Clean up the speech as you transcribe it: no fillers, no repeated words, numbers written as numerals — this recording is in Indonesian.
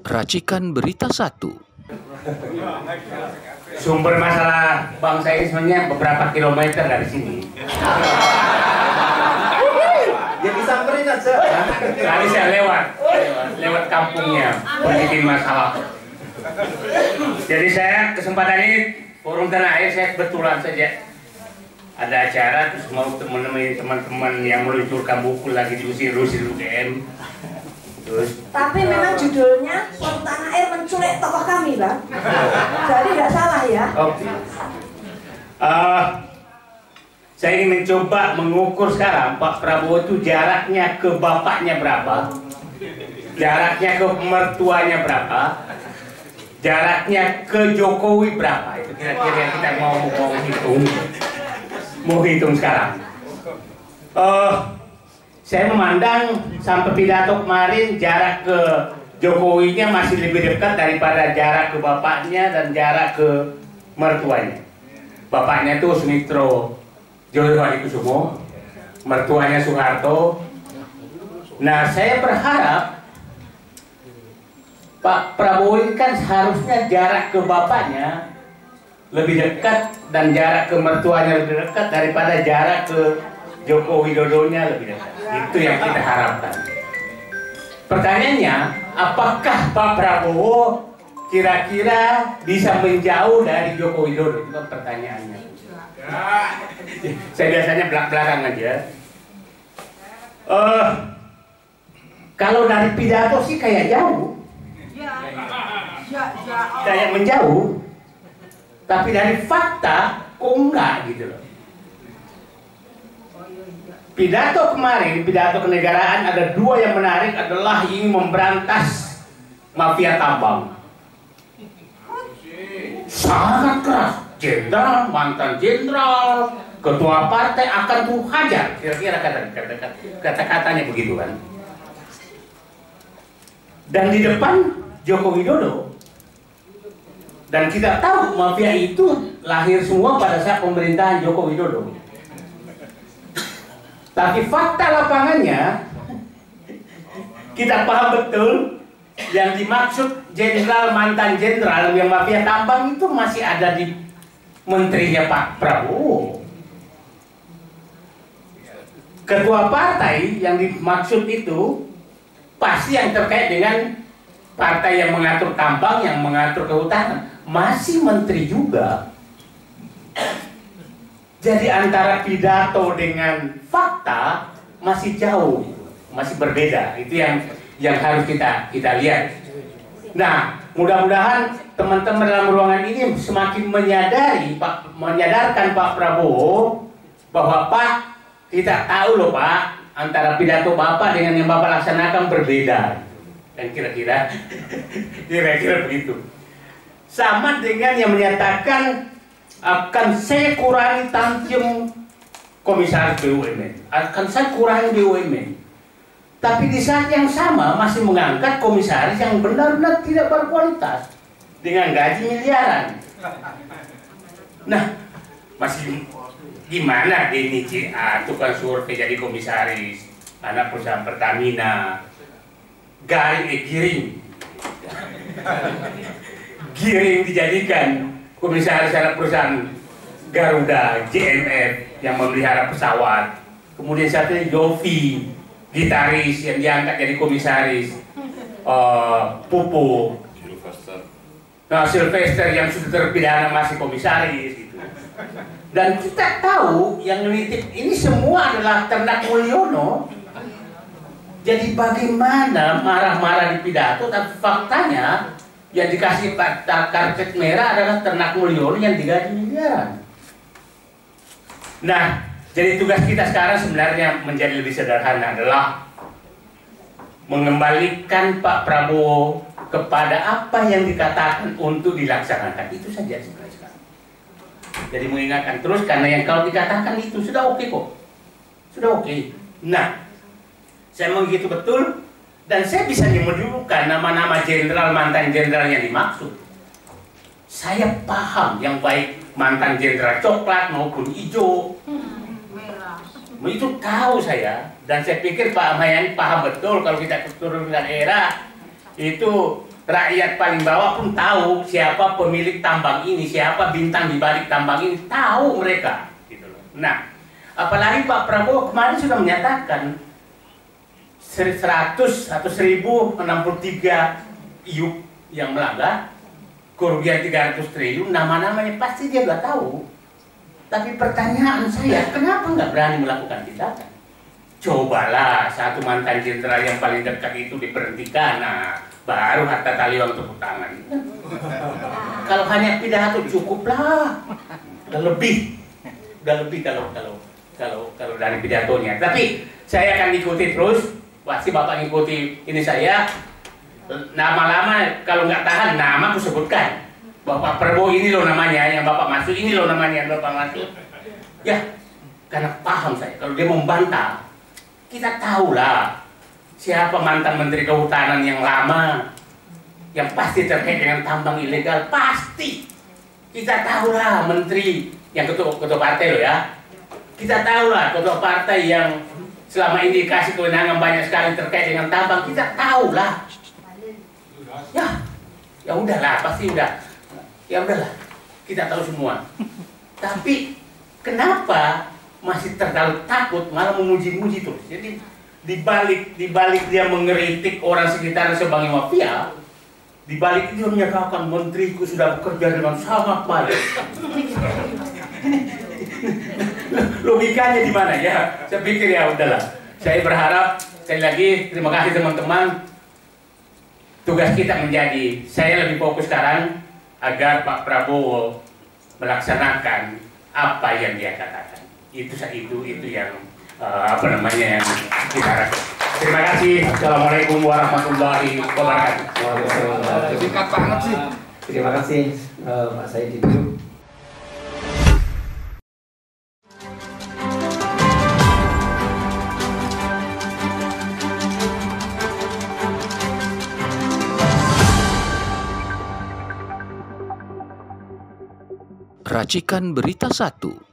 Racikan Berita 1. Sumber masalah bangsa ini sebenarnya beberapa kilometer dari sini. Ya disamperin aja. Tadi saya lewat kampungnya, bikin masalah. Jadi saya kesempatan ini forum tanah air, saya kebetulan saja ada acara, terus mau menemani teman-teman yang meluncurkan buku lagi diusir UGM. Tapi memang judulnya Forum Tanah Air menculik tokoh kami, Bang. Jadi nggak salah ya. Oke. Saya ingin mencoba mengukur sekarang Pak Prabowo itu jaraknya ke bapaknya berapa, jaraknya ke mertuanya berapa, jaraknya ke Jokowi berapa. Itu kira-kira yang kita mau hitung sekarang. Saya memandang sampai pidato kemarin jarak ke Jokowinya masih lebih dekat daripada jarak ke bapaknya dan jarak ke mertuanya. Bapaknya itu Sumitro Joyo Hadikusumo, mertuanya Soeharto. Nah, saya berharap Pak Prabowo ini kan seharusnya jarak ke bapaknya lebih dekat dan jarak ke mertuanya lebih dekat daripada jarak ke Joko Widodonya lebih dekat. Itu yang kita harapkan. Pertanyaannya, apakah Pak Prabowo kira-kira bisa menjauh dari Joko Widodo? Itu kan pertanyaannya. Saya biasanya belak-belakan aja. Kalau dari pidato sih kayak jauh, kayak menjauh. Tapi dari fakta kok enggak gitu loh. Pidato kemarin, pidato kenegaraan, ada dua yang menarik, adalah ingin memberantas mafia tambang. Sangat keras. Jenderal, mantan jenderal, ketua partai akan tuh hajar. Kira-kira kata-katanya begitu kan. Dan di depan Joko Widodo. Dan kita tahu mafia itu lahir semua pada saat pemerintahan Joko Widodo. Tapi fakta lapangannya, kita paham betul yang dimaksud jenderal, mantan jenderal yang mafia tambang itu masih ada di menterinya Pak Prabowo. Ketua partai yang dimaksud itu pasti yang terkait dengan partai yang mengatur tambang, yang mengatur kehutanan, masih menteri juga. Jadi antara pidato dengan fakta masih jauh, masih berbeda. Itu yang harus kita lihat. Nah, mudah-mudahan teman-teman dalam ruangan ini semakin menyadarkan Pak Prabowo bahwa Pak, kita tahu loh Pak, antara pidato Bapak dengan yang Bapak laksanakan berbeda. Dan kira-kira begitu. Sama dengan yang menyatakan akan saya kurangi tantiem komisaris BUMN, akan saya kurangi BUMN. Tapi di saat yang sama masih mengangkat komisaris yang benar-benar tidak berkualitas dengan gaji miliaran. Nah, masih gimana Denny CA, tukang survei jadi komisaris, anak perusahaan Pertamina, Giring dijadikan komisaris anak perusahaan Garuda, JMF yang memelihara pesawat. Kemudian satunya Yofi, gitaris yang diangkat jadi komisaris. Pupu, Sylvester yang sudah terpidana masih komisaris gitu. Dan kita tahu yang nitip ini semua adalah Ternak Mulyono. Jadi bagaimana marah-marah di pidato, tapi faktanya yang dikasih karpet merah adalah Ternak Mulyono yang digaji miliaran. Nah, jadi tugas kita sekarang sebenarnya menjadi lebih sederhana, adalah mengembalikan Pak Prabowo kepada apa yang dikatakan untuk dilaksanakan. Itu saja sebenarnya. Jadi mengingatkan terus, karena yang kalau dikatakan itu sudah oke kok. Sudah oke. Nah, saya menghitung betul. Dan saya bisa menyebutkan nama-nama jenderal, mantan jenderal yang dimaksud. Saya paham yang baik mantan jenderal coklat maupun hijau. Itu tahu saya. Dan saya pikir Pak Ahmad paham betul kalau kita keturunan era itu Rakyat paling bawah pun tahu siapa pemilik tambang ini, siapa bintang di balik tambang ini, tahu mereka. Gitu loh. Nah, apalagi Pak Prabowo kemarin sudah menyatakan 100 atau 1063 iup yang melanggar, kerugian 300 triliun, nama-namanya pasti dia udah tahu. Tapi pertanyaan saya, kenapa nggak berani melakukan tindakan? Cobalah satu mantan jenderal yang paling dekat itu diberhentikan, nah baru harta taliwang tepuk tangan. Kalau hanya pidato cukuplah, udah lebih kalau dari pidatonya. Tapi saya akan ikuti terus, pasti Bapak ikuti ini saya. Lama-lama kalau nggak tahan, nama aku sebutkan. Bapak Prabowo ini loh namanya, yang Bapak maksud ini loh namanya yang Bapak maksud. Ya, karena paham saya, kalau dia membantah, kita tahulah siapa mantan Menteri Kehutanan yang lama, yang pasti terkait dengan tambang ilegal, pasti. Kita tahulah Menteri yang ketua partai loh ya. Kita tahulah ketua partai yang selama ini dikasih kewenangan banyak sekali terkait dengan tambang, kita tahulah. Ya udahlah, pasti udah. Ya udahlah, kita tahu semua. Tapi kenapa masih terlalu takut, malah memuji-muji tuh? Jadi dibalik dia mengeritik orang sekitar sebagai mafia, dibalik dia menyatakan menteriku sudah bekerja dengan sangat baik. Logikanya di mana ya? Saya pikir ya udahlah. Saya berharap sekali lagi terima kasih teman-teman. Tugas kita menjadi, saya lebih fokus sekarang agar Pak Prabowo melaksanakan apa yang dia katakan. Itu yang yang kita harapkan. Terima kasih. Assalamualaikum warahmatullahi wabarakatuh. Singkat banget sih. Terima kasih Pak Said Didu. Racikan Berita 1.